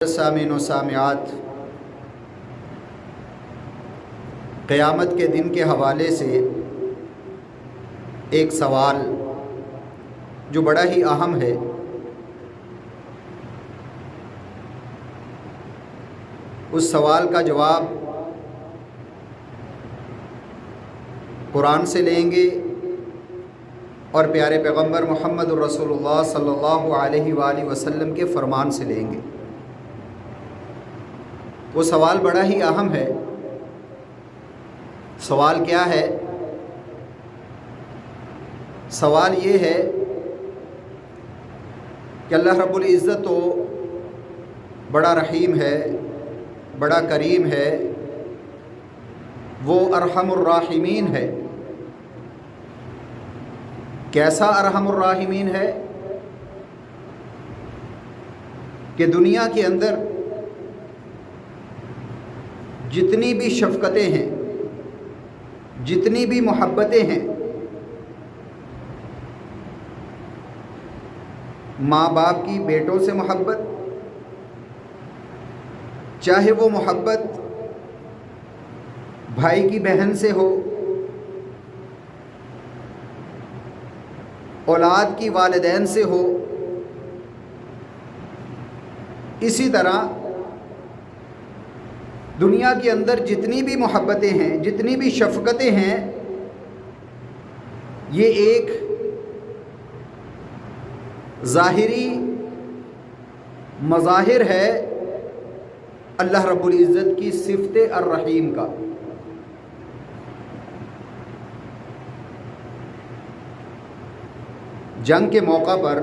سامعین و سامعات، قیامت کے دن کے حوالے سے ایک سوال جو بڑا ہی اہم ہے، اس سوال کا جواب قرآن سے لیں گے اور پیارے پیغمبر محمد الرسول اللہ صلی اللہ علیہ وآلہ وسلم کے فرمان سے لیں گے۔ وہ سوال بڑا ہی اہم ہے۔ سوال کیا ہے؟ سوال یہ ہے کہ اللہ رب العزت تو بڑا رحیم ہے، بڑا کریم ہے، وہ ارحم الراحمین ہے۔ کیسا ارحم الراحمین ہے کہ دنیا کے اندر جتنی بھی شفقتیں ہیں، جتنی بھی محبتیں ہیں، ماں باپ کی بیٹوں سے محبت، چاہے وہ محبت بھائی کی بہن سے ہو، اولاد کی والدین سے ہو، اسی طرح دنیا کے اندر جتنی بھی محبتیں ہیں، جتنی بھی شفقتیں ہیں، یہ ایک ظاہری مظاہر ہے اللہ رب العزت کی صفت الرحیم کا۔ جنگ کے موقع پر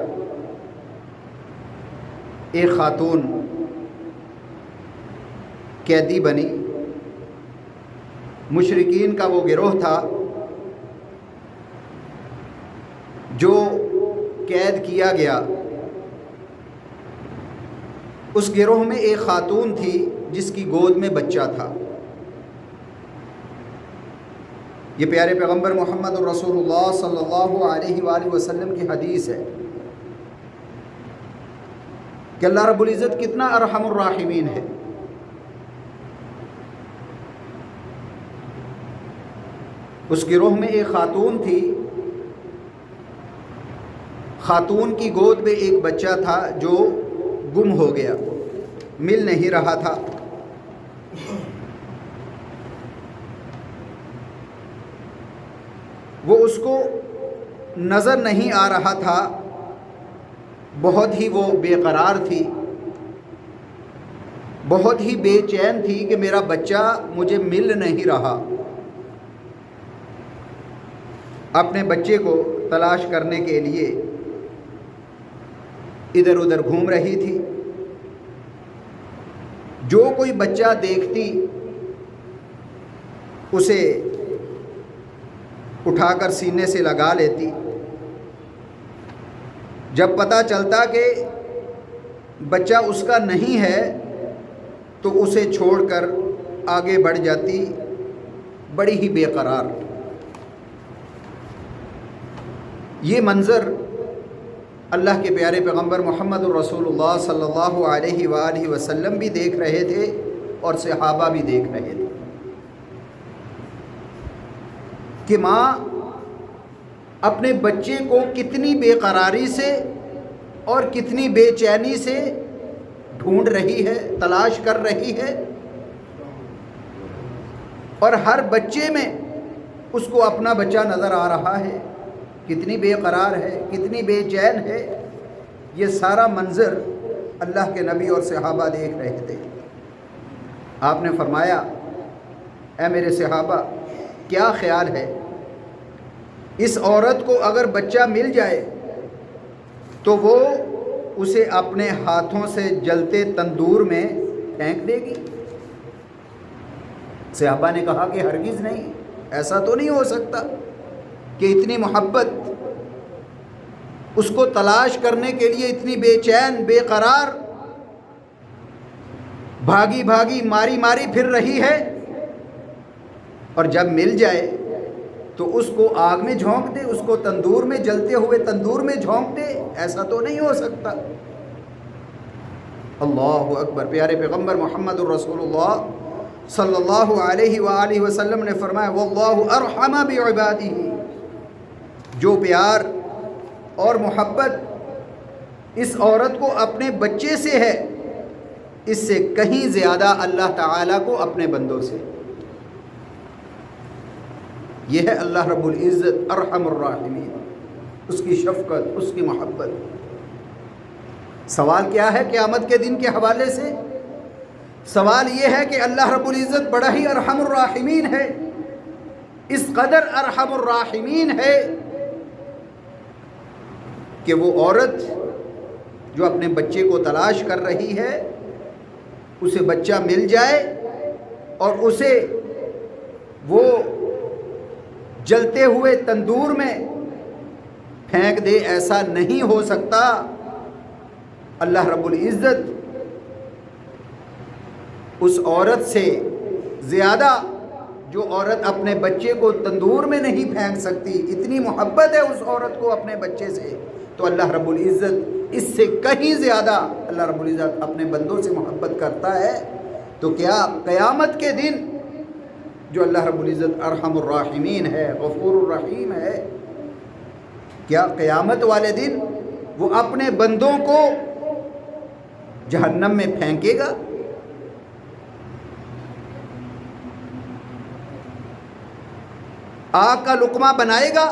ایک خاتون قیدی بنی۔ مشرکین کا وہ گروہ تھا جو قید کیا گیا۔ اس گروہ میں ایک خاتون تھی جس کی گود میں بچہ تھا۔ یہ پیارے پیغمبر محمد الرسول اللہ صلی اللہ علیہ وآلہ وسلم کی حدیث ہے کہ اللہ رب العزت کتنا ارحم الراحمین ہے۔ اس گروہ میں ایک خاتون تھی، خاتون کی گود میں ایک بچہ تھا جو گم ہو گیا، مل نہیں رہا تھا۔ وہ اس کو نظر نہیں آ رہا تھا، بہت ہی وہ بے قرار تھی، بہت ہی بے چین تھی کہ میرا بچہ مجھے مل نہیں رہا۔ اپنے بچے کو تلاش کرنے کے لیے ادھر ادھر گھوم رہی تھی۔ جو کوئی بچہ دیکھتی اسے اٹھا کر سینے سے لگا لیتی۔ جب پتہ چلتا کہ بچہ اس کا نہیں ہے تو اسے چھوڑ کر آگے بڑھ جاتی، بڑی ہی بے قرار۔ یہ منظر اللہ کے پیارے پیغمبر محمد الرسول اللہ صلی اللہ علیہ وآلہ وسلم بھی دیکھ رہے تھے اور صحابہ بھی دیکھ رہے تھے کہ ماں اپنے بچے کو کتنی بے قراری سے اور کتنی بے چینی سے ڈھونڈ رہی ہے، تلاش کر رہی ہے، اور ہر بچے میں اس کو اپنا بچہ نظر آ رہا ہے۔ کتنی بے قرار ہے، کتنی بے چین ہے۔ یہ سارا منظر اللہ کے نبی اور صحابہ دیکھ رہے تھے۔ آپ نے فرمایا، اے میرے صحابہ، کیا خیال ہے اس عورت کو اگر بچہ مل جائے تو وہ اسے اپنے ہاتھوں سے جلتے تندور میں پھینک دے گی؟ صحابہ نے کہا کہ ہرگز نہیں، ایسا تو نہیں ہو سکتا کہ اتنی محبت، اس کو تلاش کرنے کے لیے اتنی بے چین، بے قرار، بھاگی بھاگی، ماری ماری پھر رہی ہے، اور جب مل جائے تو اس کو آگ میں جھونک دے، اس کو تندور میں، جلتے ہوئے تندور میں جھونک دے؟ ایسا تو نہیں ہو سکتا۔ اللہ اکبر۔ پیارے پیغمبر محمد الرسول اللہ صلی اللہ علیہ وآلہ وسلم نے فرمایا واللہ ارحم بعبادہ، جو پیار اور محبت اس عورت کو اپنے بچے سے ہے، اس سے کہیں زیادہ اللہ تعالیٰ کو اپنے بندوں سے۔ یہ ہے اللہ رب العزت ارحم الراحمین، اس کی شفقت، اس کی محبت۔ سوال کیا ہے قیامت کے دن کے حوالے سے؟ سوال یہ ہے کہ اللہ رب العزت بڑا ہی ارحم الراحمین ہے، اس قدر ارحم الراحمین ہے کہ وہ عورت جو اپنے بچے کو تلاش کر رہی ہے، اسے بچہ مل جائے اور اسے وہ جلتے ہوئے تندور میں پھینک دے، ایسا نہیں ہو سکتا۔ اللہ رب العزت اس عورت سے زیادہ، جو عورت اپنے بچے کو تندور میں نہیں پھینک سکتی، اتنی محبت ہے اس عورت کو اپنے بچے سے، تو اللہ رب العزت اس سے کہیں زیادہ اللہ رب العزت اپنے بندوں سے محبت کرتا ہے۔ تو کیا قیامت کے دن جو اللہ رب العزت ارحم الراحمین ہے، غفور الرحیم ہے، کیا قیامت والے دن وہ اپنے بندوں کو جہنم میں پھینکے گا؟ آگ کا لقمہ بنائے گا؟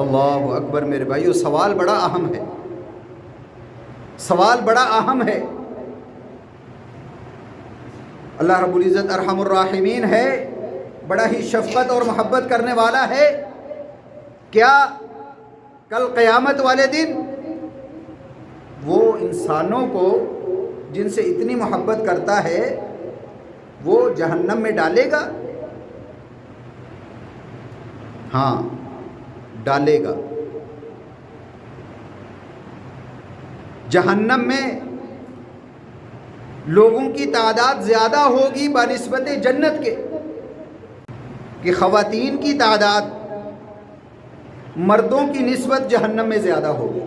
اللہ اکبر میرے بھائیو، سوال بڑا اہم ہے، سوال بڑا اہم ہے۔ اللہ رب العزت ارحم الراحمین ہے، بڑا ہی شفقت اور محبت کرنے والا ہے۔ کیا کل قیامت والے دن وہ انسانوں کو جن سے اتنی محبت کرتا ہے وہ جہنم میں ڈالے گا؟ ہاں، ڈالے گا۔ جہنم میں لوگوں کی تعداد زیادہ ہوگی بنسبت جنت کے، کہ خواتین کی تعداد مردوں کی نسبت جہنم میں زیادہ ہوگی۔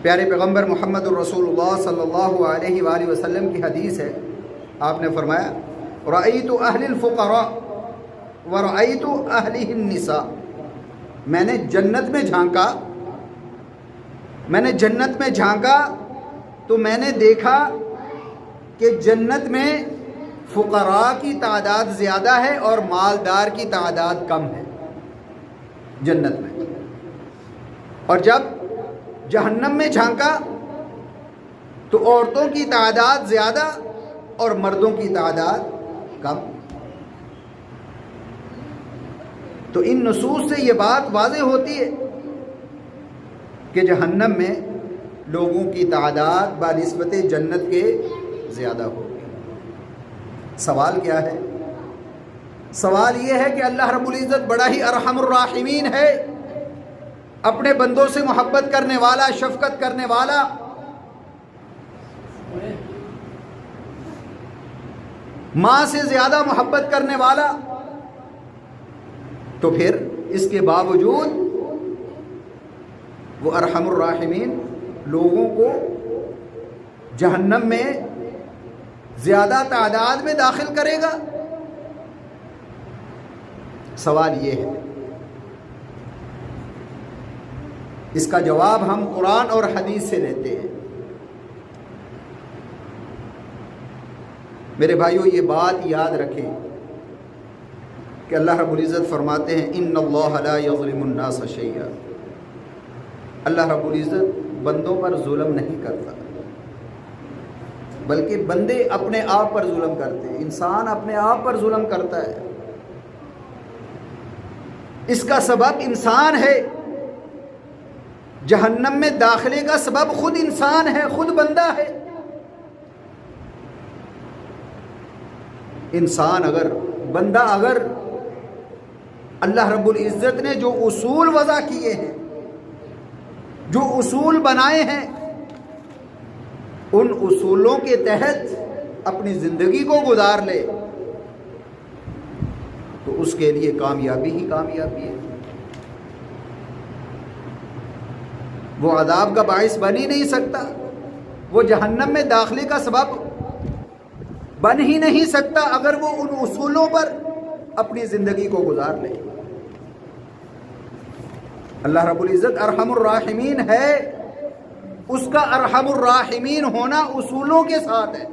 پیارے پیغمبر محمد الرسول اللہ صلی اللہ علیہ وآلہ وسلم کی حدیث ہے، آپ نے فرمایا رأیت اہل الفقراء ورأیت اہلہ النساء، میں نے جنت میں جھانکا تو میں نے دیکھا کہ جنت میں فقراء کی تعداد زیادہ ہے اور مالدار کی تعداد کم ہے جنت میں، اور جب جہنم میں جھانکا تو عورتوں کی تعداد زیادہ اور مردوں کی تعداد کم۔ تو ان نصوص سے یہ بات واضح ہوتی ہے کہ جہنم میں لوگوں کی تعداد بنسبت جنت کے زیادہ ہوگی۔ سوال کیا ہے؟ سوال یہ ہے کہ اللہ رب العزت بڑا ہی ارحم الراحمین ہے، اپنے بندوں سے محبت کرنے والا، شفقت کرنے والا۔ ماں سے زیادہ محبت کرنے والا، تو پھر اس کے باوجود وہ ارحم الراحمین لوگوں کو جہنم میں زیادہ تعداد میں داخل کرے گا؟ سوال یہ ہے، اس کا جواب ہم قرآن اور حدیث سے لیتے ہیں۔ میرے بھائیو، یہ بات یاد رکھیں کہ اللہ رب العزت فرماتے ہیں ان اللہ لا یظلم الناس شیئا، اللہ رب العزت بندوں پر ظلم نہیں کرتا، بلکہ بندے اپنے آپ پر ظلم کرتے ہیں، انسان اپنے آپ پر ظلم کرتا ہے۔ اس کا سبب انسان ہے، جہنم میں داخلے کا سبب خود انسان ہے، خود بندہ ہے۔ انسان بندہ اگر اللہ رب العزت نے جو اصول وضع کیے ہیں، جو اصول بنائے ہیں، ان اصولوں کے تحت اپنی زندگی کو گزار لے تو اس کے لیے کامیابی ہی کامیابی ہے۔ وہ عذاب کا باعث بن ہی نہیں سکتا، وہ جہنم میں داخلے کا سبب بن ہی نہیں سکتا اگر وہ ان اصولوں پر اپنی زندگی کو گزار لے۔ اللہ رب العزت ارحم الراحمین ہے، اس کا ارحم الراحمین ہونا اصولوں کے ساتھ ہے۔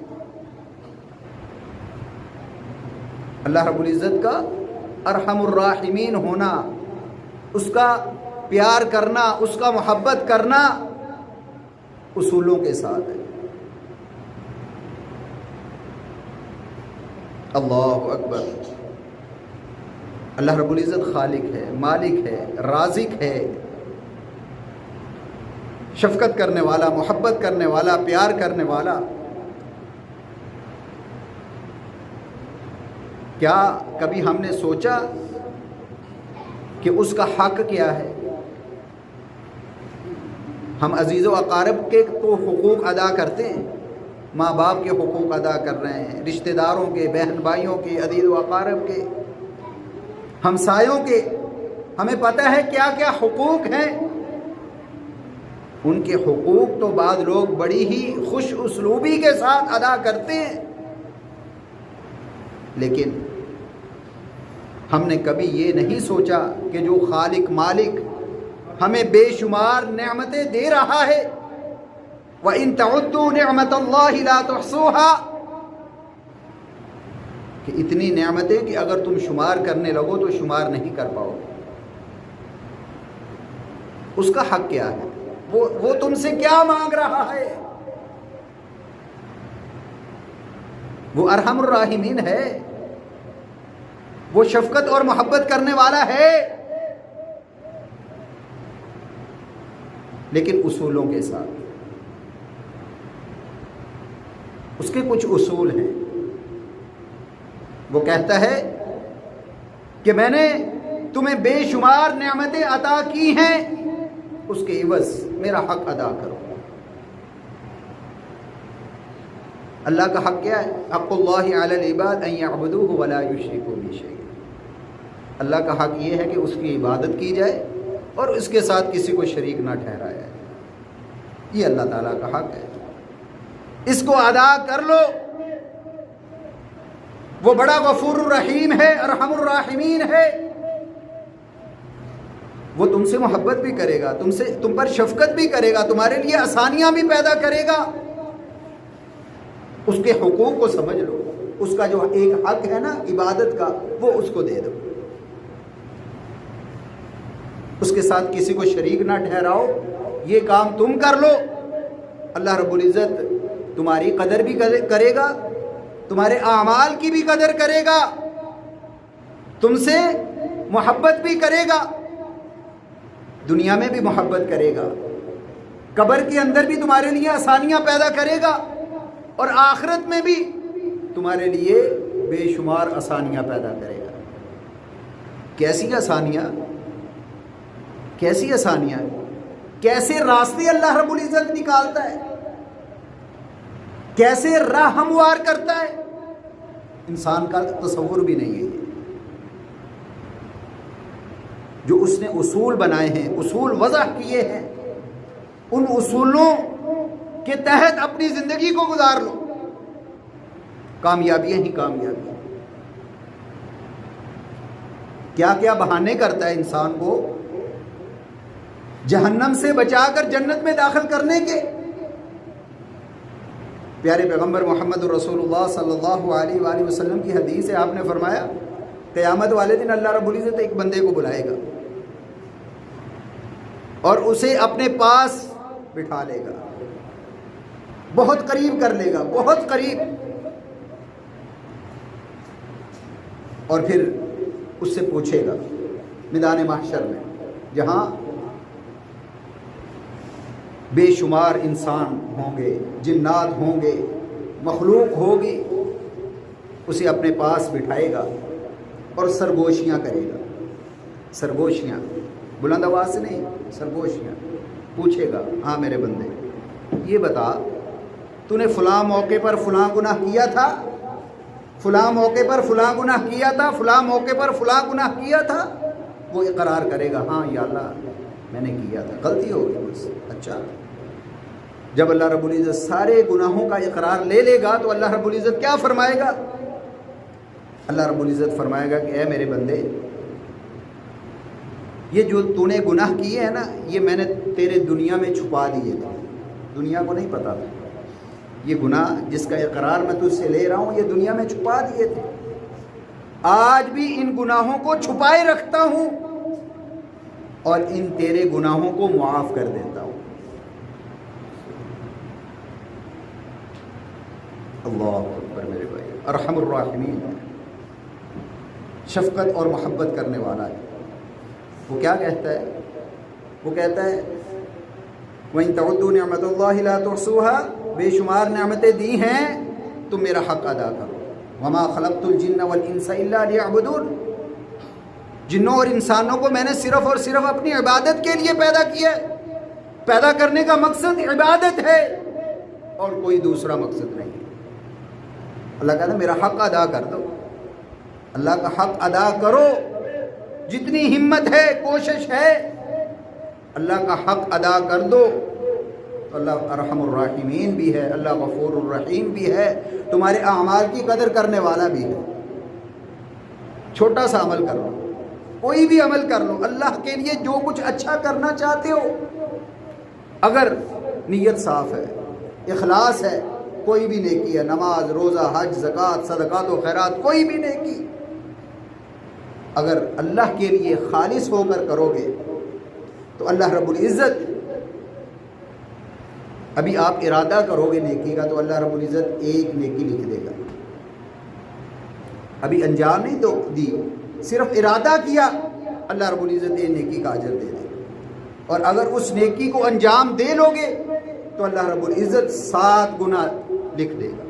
اللہ رب العزت کا ارحم الراحمین ہونا، اس کا پیار کرنا، اس کا محبت کرنا اصولوں کے ساتھ ہے۔ اللہ اکبر۔ اللہ رب العزت خالق ہے، مالک ہے، رازق ہے، شفقت کرنے والا، محبت کرنے والا، پیار کرنے والا۔ کیا کبھی ہم نے سوچا کہ اس کا حق کیا ہے؟ ہم عزیز و اقارب کے تو حقوق ادا کرتے ہیں، ماں باپ کے حقوق ادا کر رہے ہیں، رشتہ داروں کے، بہن بھائیوں کے، عزیز و اقارب کے، ہمسایوں کے، ہمیں پتہ ہے کیا کیا حقوق ہیں۔ ان کے حقوق تو بعض لوگ بڑی ہی خوش اسلوبی کے ساتھ ادا کرتے ہیں، لیکن ہم نے کبھی یہ نہیں سوچا کہ جو خالق مالک ہمیں بے شمار نعمتیں دے رہا ہے، وَإِن تَعُدُّوا نِعْمَةَ اللَّهِ لَا تُحْصُوهَا، کہ اتنی نعمتیں کہ اگر تم شمار کرنے لگو تو شمار نہیں کر پاؤ گے۔ اس کا حق کیا ہے؟ وہ تم سے کیا مانگ رہا ہے؟ وہ ارحم الراحمین ہے، وہ شفقت اور محبت کرنے والا ہے، لیکن اصولوں کے ساتھ۔ اس کے کچھ اصول ہیں۔ وہ کہتا ہے کہ میں نے تمہیں بے شمار نعمتیں عطا کی ہیں، اس کے عوض میرا حق ادا کرو۔ اللہ کا حق کیا ہے؟ حق اللہ علی العباد ان یعبدوہ ولا یشرکوا بہ شیئا۔ اللہ کا حق یہ ہے کہ اس کی عبادت کی جائے اور اس کے ساتھ کسی کو شریک نہ ٹھہرایا جائے۔ یہ اللہ تعالیٰ کا حق ہے، اس کو ادا کر لو۔ وہ بڑا غفور الرحیم ہے، ارحم الراحمین ہے، وہ تم سے محبت بھی کرے گا، تم پر شفقت بھی کرے گا، تمہارے لیے آسانیاں بھی پیدا کرے گا۔ اس کے حقوق کو سمجھ لو، اس کا جو ایک حق ہے نا عبادت کا، وہ اس کو دے دو، اس کے ساتھ کسی کو شریک نہ ٹھہراؤ، یہ کام تم کر لو۔ اللہ رب العزت تمہاری قدر بھی کرے گا، تمہارے اعمال کی بھی قدر کرے گا، تم سے محبت بھی کرے گا، دنیا میں بھی محبت کرے گا، قبر کے اندر بھی تمہارے لیے آسانیاں پیدا کرے گا، اور آخرت میں بھی تمہارے لیے بے شمار آسانیاں پیدا کرے گا۔ کیسی آسانیاں؟ کیسی آسانیاں؟ کیسے راستے اللہ رب العزت نکالتا ہے، کیسے راہ ہموار کرتا ہے، انسان کا تصور بھی نہیں ہے۔ جو اس نے اصول بنائے ہیں، اصول وضع کیے ہیں، ان اصولوں کے تحت اپنی زندگی کو گزار لو، کامیابیاں ہی کامیابی۔ کیا کیا بہانے کرتا ہے انسان کو جہنم سے بچا کر جنت میں داخل کرنے کے۔ پیارے پیغمبر محمد رسول اللہ صلی اللہ علیہ وآلہ وسلم کی حدیث ہے، آپ نے فرمایا قیامت والے دن اللہ رب العزت ایک بندے کو بلائے گا اور اسے اپنے پاس بٹھا لے گا، بہت قریب کر لے گا، بہت قریب، اور پھر اس سے پوچھے گا میدان محشر میں، جہاں بے شمار انسان ہوں گے، جنات ہوں گے، مخلوق ہوگی، اسے اپنے پاس بٹھائے گا اور سرگوشیاں کرے گا۔ سرگوشیاں بلند آواز سے نہیں، سرگوشیاں پوچھے گا، ہاں میرے بندے یہ بتا، تو نے فلاں موقع پر فلاں گناہ کیا تھا، فلاں موقع پر فلاں گناہ کیا تھا، فلاں موقع پر فلاں گناہ کیا تھا؟ وہ اقرار کرے گا، ہاں یا اللہ میں نے کیا تھا، غلطی ہو گئی بس. اچھا، جب اللہ رب العزت سارے گناہوں کا اقرار لے لے گا تو اللہ رب العزت کیا فرمائے گا؟ اللہ رب العزت فرمائے گا کہ اے میرے بندے، یہ جو تو نے گناہ کیے ہیں نا، یہ میں نے تیرے دنیا میں چھپا دیے تھے، دنیا کو نہیں پتا تھا. یہ گناہ جس کا اقرار میں تجھ سے لے رہا ہوں، یہ دنیا میں چھپا دیے تھے. آج بھی ان گناہوں کو چھپائے رکھتا ہوں اور ان تیرے گناہوں کو معاف کر دیتا ہوں. اللہ اکبر میرے بھائی. ارحم الراحمین، شفقت اور محبت کرنے والا ہے. وہ کیا کہتا ہے؟ وہ کہتا ہے وَإِن تَعُدُّوا نِعْمَتَ اللَّهِ لَا تُحْصُوهَا، بے شمار نعمتیں دی ہیں، تم میرا حق ادا کرو. وَمَا خَلَقْتُ الْجِنَّ وَالْإِنسَ إِلَّا لِيَعْبُدُونِ، جنوں اور انسانوں کو میں نے صرف اور صرف اپنی عبادت کے لیے پیدا کیا ہے. پیدا کرنے کا مقصد عبادت ہے اور کوئی دوسرا مقصد نہیں. اللہ کہتا ہے میرا حق ادا کر دو. اللہ کا حق ادا کرو، جتنی ہمت ہے، کوشش ہے، اللہ کا حق ادا کر دو. تو اللہ ارحم الراحمین بھی ہے، اللہ غفور الرحیم بھی ہے، تمہارے اعمال کی قدر کرنے والا بھی ہے. چھوٹا سا عمل کر لو، کوئی بھی عمل کر لو، اللہ کے لیے جو کچھ اچھا کرنا چاہتے ہو، اگر نیت صاف ہے، اخلاص ہے، کوئی بھی نیکی ہے، نماز، روزہ، حج، زکوٰۃ، صدقات و خیرات، کوئی بھی نیکی اگر اللہ کے لیے خالص ہو کر کرو گے تو اللہ رب العزت، ابھی آپ ارادہ کرو گے نیکی کا تو اللہ رب العزت ایک نیکی لکھ دے گا. ابھی انجام نہیں تو دی، صرف ارادہ کیا، اللہ رب العزت ایک نیکی کا اجر دے دے. اور اگر اس نیکی کو انجام دے لو گے تو اللہ رب العزت 7 گنا لکھ دے گا،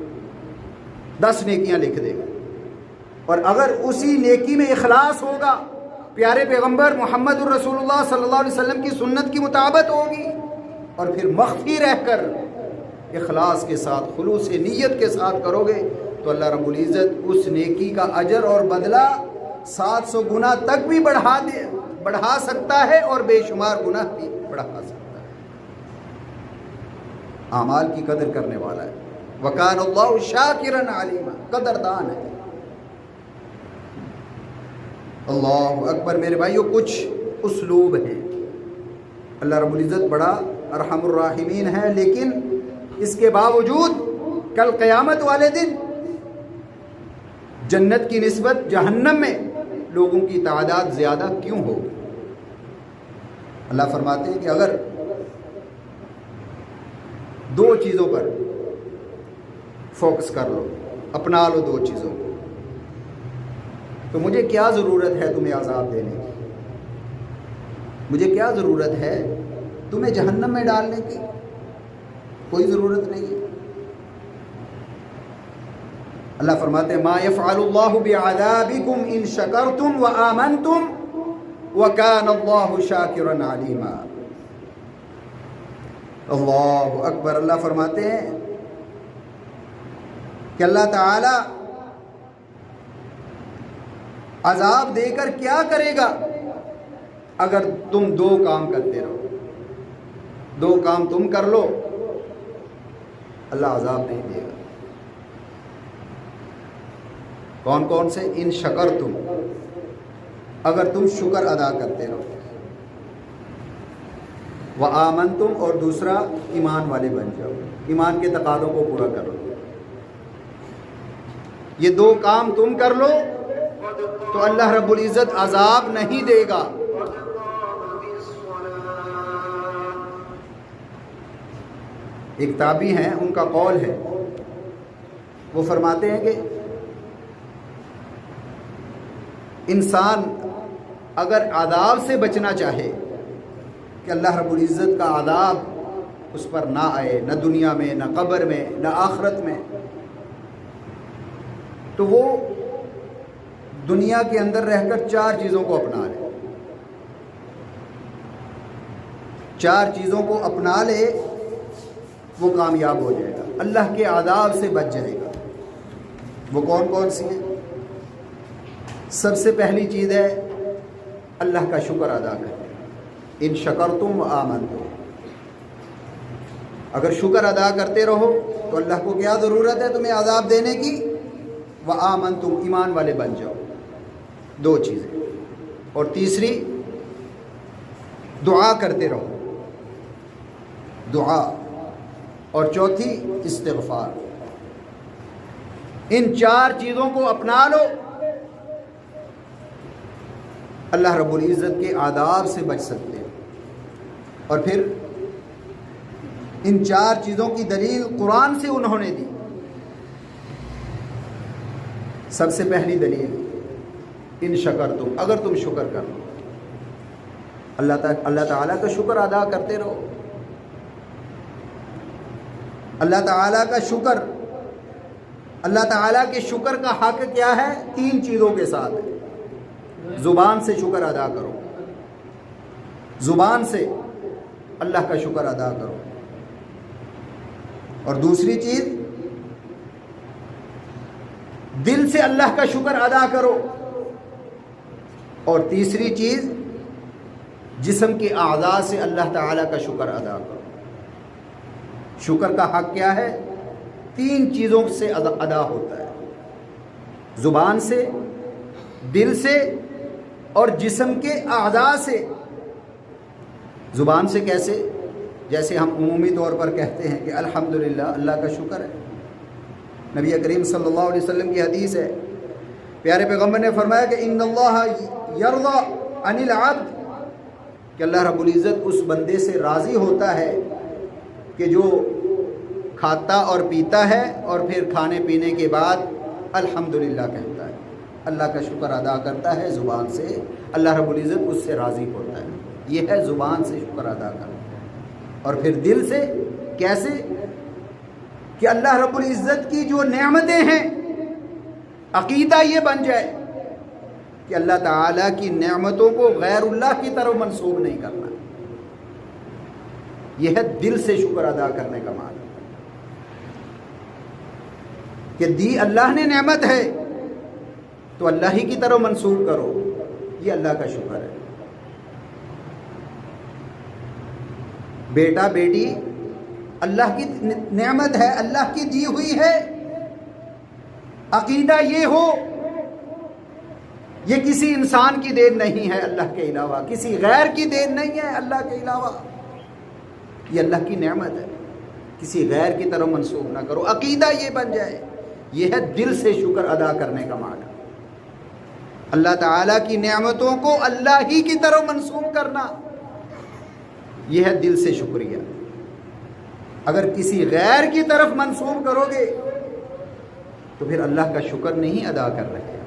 10 نیکیاں لکھ دے گا. اور اگر اسی نیکی میں اخلاص ہوگا، پیارے پیغمبر محمد الرسول اللہ صلی اللہ علیہ وسلم کی سنت کی مطابقت ہوگی، اور پھر مخفی رہ کر اخلاص کے ساتھ، خلوص نیت کے ساتھ کرو گے تو اللہ رب العزت اس نیکی کا اجر اور بدلہ 700 گنا تک بھی بڑھا سکتا ہے اور بے شمار گناہ بھی بڑھا سکتا ہے. اعمال کی قدر کرنے والا ہے. وَكَانَ اللَّهُ شَاكِرًا عَلِيمًا، قدردان ہے. اللہ اکبر میرے بھائیو. کچھ اسلوب ہیں. اللہ رب العزت بڑا ارحم الراحمین ہے، لیکن اس کے باوجود کل قیامت والے دن جنت کی نسبت جہنم میں لوگوں کی تعداد زیادہ کیوں ہوگی؟ اللہ فرماتے ہیں کہ اگر 2 چیزوں پر فوکس کر لو، اپنا لو 2 چیزوں کو، تو مجھے کیا ضرورت ہے تمہیں عذاب دینے کی؟ مجھے کیا ضرورت ہے تمہیں جہنم میں ڈالنے کی؟ کوئی ضرورت نہیں ہے. اللہ فرماتے ہیں ما يفعل اللہ بعذابکم ان شکرتم وآمنتم وکان اللہ شاکرا علیما. اللہ اکبر. اللہ فرماتے ہیں کہ اللہ تعالی عذاب دے کر کیا کرے گا اگر تم 2 کام کرتے رہو. 2 کام تم کر لو، اللہ عذاب نہیں دے گا. کون کون سے؟ ان شکر تم، اگر تم شکر ادا کرتے رہو، وآمنتم، اور دوسرا ایمان والے بن جاؤ، ایمان کے تقاضوں کو پورا کر لو. یہ 2 کام تم کر لو تو اللہ رب العزت عذاب نہیں دے گا. ایک تابعی ہیں، ان کا قول ہے، وہ فرماتے ہیں کہ انسان اگر عذاب سے بچنا چاہے کہ اللہ رب العزت کا عذاب اس پر نہ آئے، نہ دنیا میں، نہ قبر میں، نہ آخرت میں، تو وہ دنیا کے اندر رہ کر 4 چیزوں کو اپنا لے. 4 چیزوں کو اپنا لے، وہ کامیاب ہو جائے گا، اللہ کے عذاب سے بچ جائے گا. وہ کون کون سی ہیں؟ سب سے پہلی چیز ہے اللہ کا شکر ادا کریں. ان شکرتم و آمنتم، اگر شکر ادا کرتے رہو تو اللہ کو کیا ضرورت ہے تمہیں عذاب دینے کی؟ و آمنتم، ایمان والے بن جاؤ. دو چیزیں. اور تیسری دعا کرتے رہو، دعا. اور چوتھی استغفار. ان چار چیزوں کو اپنا لو، اللہ رب العزت کے آداب سے بچ سکتے ہیں. اور پھر ان چار چیزوں کی دلیل قرآن سے انہوں نے دی. سب سے پہلی دلیل ان شکرتم، اگر تم شکر کر لو، اللہ تعالیٰ کا شکر ادا کرتے رہو. اللہ تعالیٰ کا شکر، اللہ تعالیٰ کے شکر کا حق کیا ہے؟ تین چیزوں کے ساتھ ہے. زبان سے شکر ادا کرو، زبان سے اللہ کا شکر ادا کرو. اور دوسری چیز دل سے اللہ کا شکر ادا کرو. اور تیسری چیز جسم کے اعضاء سے اللہ تعالیٰ کا شکر ادا کرو. شکر کا حق کیا ہے؟ تین چیزوں سے ادا ہوتا ہے، زبان سے، دل سے اور جسم کے اعضاء سے. زبان سے کیسے؟ جیسے ہم عمومی طور پر کہتے ہیں کہ الحمدللہ، اللہ کا شکر ہے. نبی کریم صلی اللہ علیہ وسلم کی حدیث ہے، پیارے پیغمبر نے فرمایا کہ ان اللہ یرضی عن العبد، کہ اللہ رب العزت اس بندے سے راضی ہوتا ہے کہ جو کھاتا اور پیتا ہے اور پھر کھانے پینے کے بعد الحمدللہ کہتا ہے، اللہ کا شکر ادا کرتا ہے زبان سے. اللہ رب العزت اس سے راضی ہوتا ہے. یہ ہے زبان سے شکر ادا کرنا. اور پھر دل سے کیسے؟ کہ اللہ رب العزت کی جو نعمتیں ہیں، عقیدہ یہ بن جائے کہ اللہ تعالیٰ کی نعمتوں کو غیر اللہ کی طرف منسوب نہیں کرنا. یہ ہے دل سے شکر ادا کرنے کا معنی، کہ دی اللہ نے نعمت ہے تو اللہ ہی کی طرف منسوب کرو. یہ اللہ کا شکر ہے. بیٹا بیٹی اللہ کی نعمت ہے، اللہ کی دی ہوئی ہے. عقیدہ یہ ہو یہ کسی انسان کی دین نہیں ہے اللہ کے علاوہ، کسی غیر کی دین نہیں ہے اللہ کے علاوہ، یہ اللہ کی نعمت ہے. کسی غیر کی طرف منسوب نہ کرو. عقیدہ یہ بن جائے. یہ ہے دل سے شکر ادا کرنے کا معنی. اللہ تعالیٰ کی نعمتوں کو اللہ ہی کی طرف منسوب کرنا، یہ ہے دل سے شکریہ. اگر کسی غیر کی طرف منسوب کرو گے تو پھر اللہ کا شکر نہیں ادا کر رہے.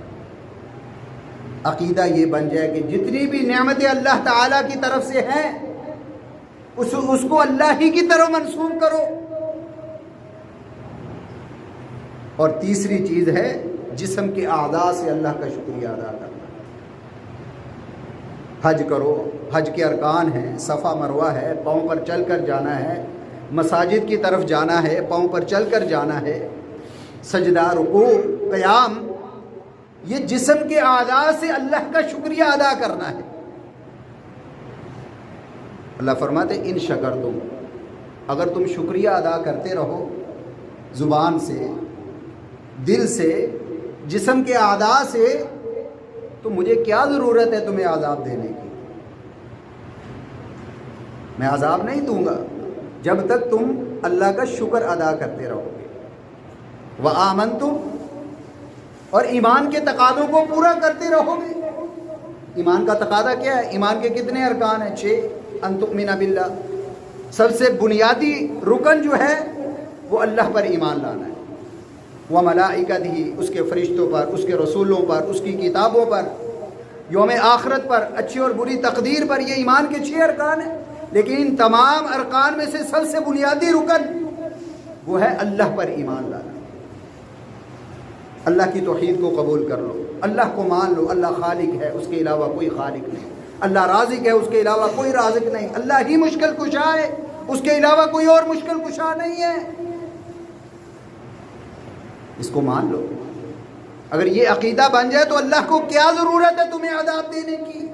عقیدہ یہ بن جائے کہ جتنی بھی نعمتیں اللہ تعالیٰ کی طرف سے ہیں اس کو اللہ ہی کی طرف منسوب کرو. اور تیسری چیز ہے جسم کے اعضاء سے اللہ کا شکریہ ادا کرنا. حج کرو، حج کے ارکان ہیں، صفا مروہ ہے، پاؤں پر چل کر جانا ہے، مساجد کی طرف جانا ہے، پاؤں پر چل کر جانا ہے، سجدہ، رکوع، قیام، یہ جسم کے اعضاء سے اللہ کا شکریہ ادا کرنا ہے. اللہ فرماتے ان شکرتم، اگر تم شکریہ ادا کرتے رہو زبان سے، دل سے، جسم کے اعضاء سے، تو مجھے کیا ضرورت ہے تمہیں عذاب دینے کی؟ میں عذاب نہیں دوں گا جب تک تم اللہ کا شکر ادا کرتے رہو گے. وآمنتم، اور ایمان کے تقاضوں کو پورا کرتے رہو گے. ایمان کا تقاضا کیا ہے؟ ایمان کے کتنے ارکان ہیں؟ 6. ان تؤمن باللہ، سب سے بنیادی رکن جو ہے وہ اللہ پر ایمان لانا ہے. وملائکتہ، اس کے فرشتوں پر، اس کے رسولوں پر، اس کی کتابوں پر، یوم آخرت پر، اچھی اور بری تقدیر پر. یہ ایمان کے 6 ارکان ہیں. لیکن ان تمام ارکان میں سے سب سے بنیادی رکن وہ ہے اللہ پر ایمان لانا. اللہ کی توحید کو قبول کر لو، اللہ کو مان لو، اللہ خالق ہے، اس کے علاوہ کوئی خالق نہیں. اللہ رازق ہے، اس کے علاوہ کوئی رازق نہیں. اللہ ہی مشکل کشا ہے، اس کے علاوہ کوئی اور مشکل کشا نہیں ہے. اس کو مان لو. اگر یہ عقیدہ بن جائے تو اللہ کو کیا ضرورت ہے تمہیں عذاب دینے کی؟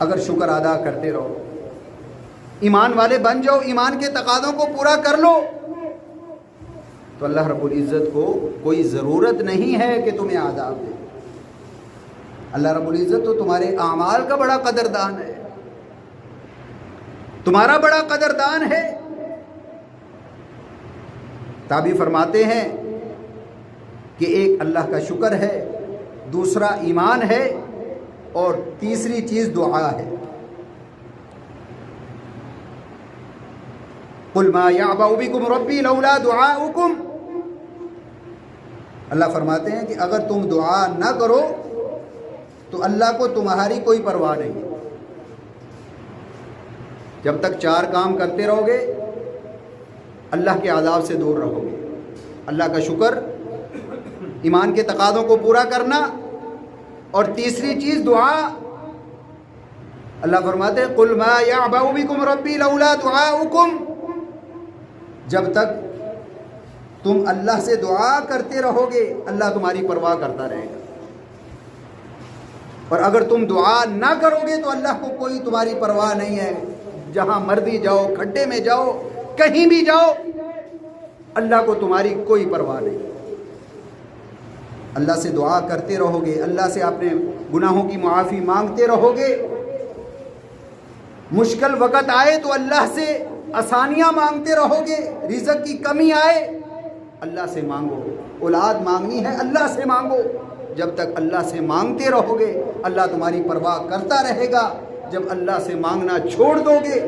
اگر شکر ادا کرتے رہو، ایمان والے بن جاؤ، ایمان کے تقاضوں کو پورا کر لو، تو اللہ رب العزت کو کوئی ضرورت نہیں ہے کہ تمہیں عذاب دے۔ اللہ رب العزت تو تمہارے اعمال کا بڑا قدردان ہے، تمہارا بڑا قدردان ہے۔ تابعی فرماتے ہیں کہ ایک اللہ کا شکر ہے، دوسرا ایمان ہے، اور تیسری چیز دعا ہے۔ قُلْ مَا يَعْبَأُ بِكُمْ رَبِّي لَوْلَا دُعَاؤُكُمْ، اللہ فرماتے ہیں کہ اگر تم دعا نہ کرو تو اللہ کو تمہاری کوئی پرواہ نہیں۔ جب تک چار کام کرتے رہو گے اللہ کے عذاب سے دور رہو گے۔ اللہ کا شکر، ایمان کے تقاضوں کو پورا کرنا، اور تیسری چیز دعا۔ اللہ فرماتے ہیں قُلْ مَا يَعْبَأُ بِكُمْ رَبِّي لَوْلَا دُعَاؤُكُمْ، جب تک تم اللہ سے دعا کرتے رہو گے اللہ تمہاری پرواہ کرتا رہے گا، اور اگر تم دعا نہ کرو گے تو اللہ کو کوئی تمہاری پرواہ نہیں ہے۔ جہاں مرضی جاؤ، کھڈے میں جاؤ، کہیں بھی جاؤ، اللہ کو تمہاری کوئی پرواہ نہیں۔ اللہ سے دعا کرتے رہو گے، اللہ سے اپنے گناہوں کی معافی مانگتے رہو گے، مشکل وقت آئے تو اللہ سے آسانیاں مانگتے رہو گے، رزق کی کمی آئے اللہ سے مانگو، اولاد مانگنی ہے اللہ سے مانگو۔ جب تک اللہ سے مانگتے رہو گے اللہ تمہاری پرواہ کرتا رہے گا۔ جب اللہ سے مانگنا چھوڑ دو گے،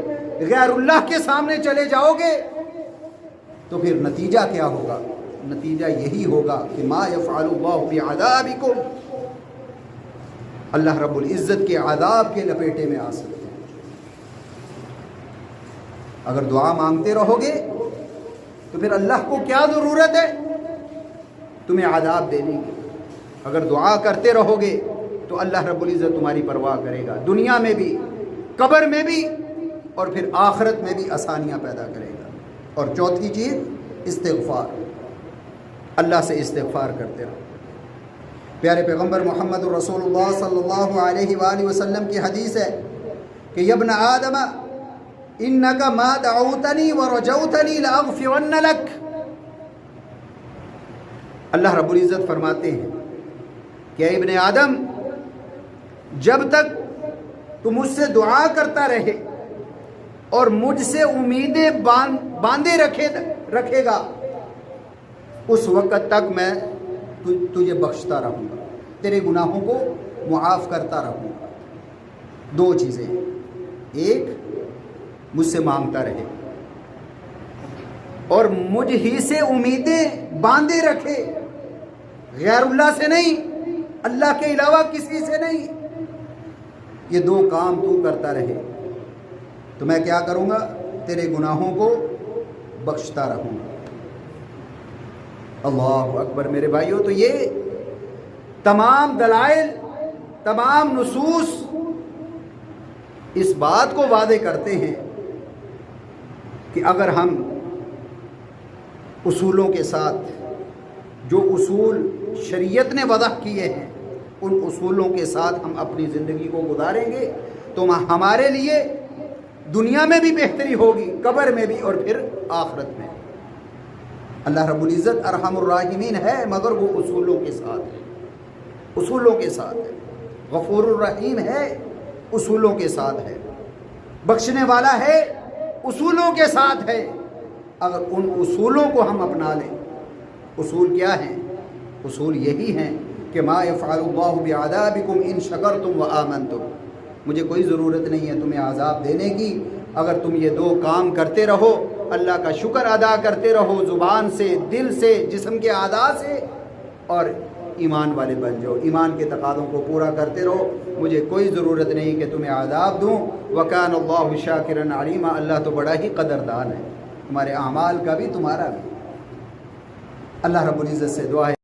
غیر اللہ کے سامنے چلے جاؤ گے، تو پھر نتیجہ کیا ہوگا؟ نتیجہ یہی ہوگا کہ ما یفعل اللہ بعذابکم، اللہ رب العزت کے عذاب کے لپیٹے میں آ سکتے ہیں۔ اگر دعا مانگتے رہو گے تو پھر اللہ کو کیا ضرورت ہے تمہیں عذاب دینے کی؟ اگر دعا کرتے رہو گے تو اللہ رب العزت تمہاری پرواہ کرے گا، دنیا میں بھی، قبر میں بھی، اور پھر آخرت میں بھی آسانیاں پیدا کرے گا۔ اور چوتھی چیز استغفار، اللہ سے استغفار کرتے رہو۔ پیارے پیغمبر محمد رسول اللہ صلی اللہ علیہ وآلہ وسلم کی حدیث ہے کہ یا ابن آدم انک ما دعوتنی ورجوتنی لاغفرن لک، اللہ رب العزت فرماتے ہیں کہ اے ابن آدم، جب تک تو مجھ سے دعا کرتا رہے اور مجھ سے امیدیں باندھے رکھے گا، اس وقت تک میں تجھے بخشتا رہوں گا، تیرے گناہوں کو معاف کرتا رہوں گا۔ دو چیزیں، ایک مجھ سے مانگتا رہے اور مجھ ہی سے امیدیں باندھے رکھے، غیر اللہ سے نہیں، اللہ کے علاوہ کسی سے نہیں۔ یہ دو کام تو کرتا رہے تو میں کیا کروں گا؟ تیرے گناہوں کو بخشتا رہوں گا۔ اللہ اکبر میرے بھائیوں، تو یہ تمام دلائل، تمام نصوص اس بات کو واضح کرتے ہیں کہ اگر ہم اصولوں کے ساتھ، جو اصول شریعت نے وضع کیے ہیں، ان اصولوں کے ساتھ ہم اپنی زندگی کو گزاریں گے تو ہمارے لیے دنیا میں بھی بہتری ہوگی، قبر میں بھی، اور پھر آخرت میں۔ اللہ رب العزت ارحم الراحمین ہے، مگر وہ اصولوں کے ساتھ ہے، اصولوں کے ساتھ ہے۔ غفور الرحیم ہے، اصولوں کے ساتھ ہے۔ بخشنے والا ہے، اصولوں کے ساتھ ہے۔ اگر ان اصولوں کو ہم اپنا لیں، اصول کیا ہیں؟ اصول یہی ہیں کہ ما یفعل اللہ بعذابکم ان شکرتم وآمنتم، مجھے کوئی ضرورت نہیں ہے تمہیں عذاب دینے کی، اگر تم یہ دو کام کرتے رہو، اللہ کا شکر ادا کرتے رہو زبان سے، دل سے، جسم کے اعضاء سے، اور ایمان والے بن جاؤ، ایمان کے تقاضوں کو پورا کرتے رہو، مجھے کوئی ضرورت نہیں کہ تمہیں عذاب دوں۔ وکان اللہ شاکرا علیما، اللہ تو بڑا ہی قدردان ہے، تمہارے اعمال کا بھی، تمہارا بھی۔ اللہ رب العزت سے دعا ہے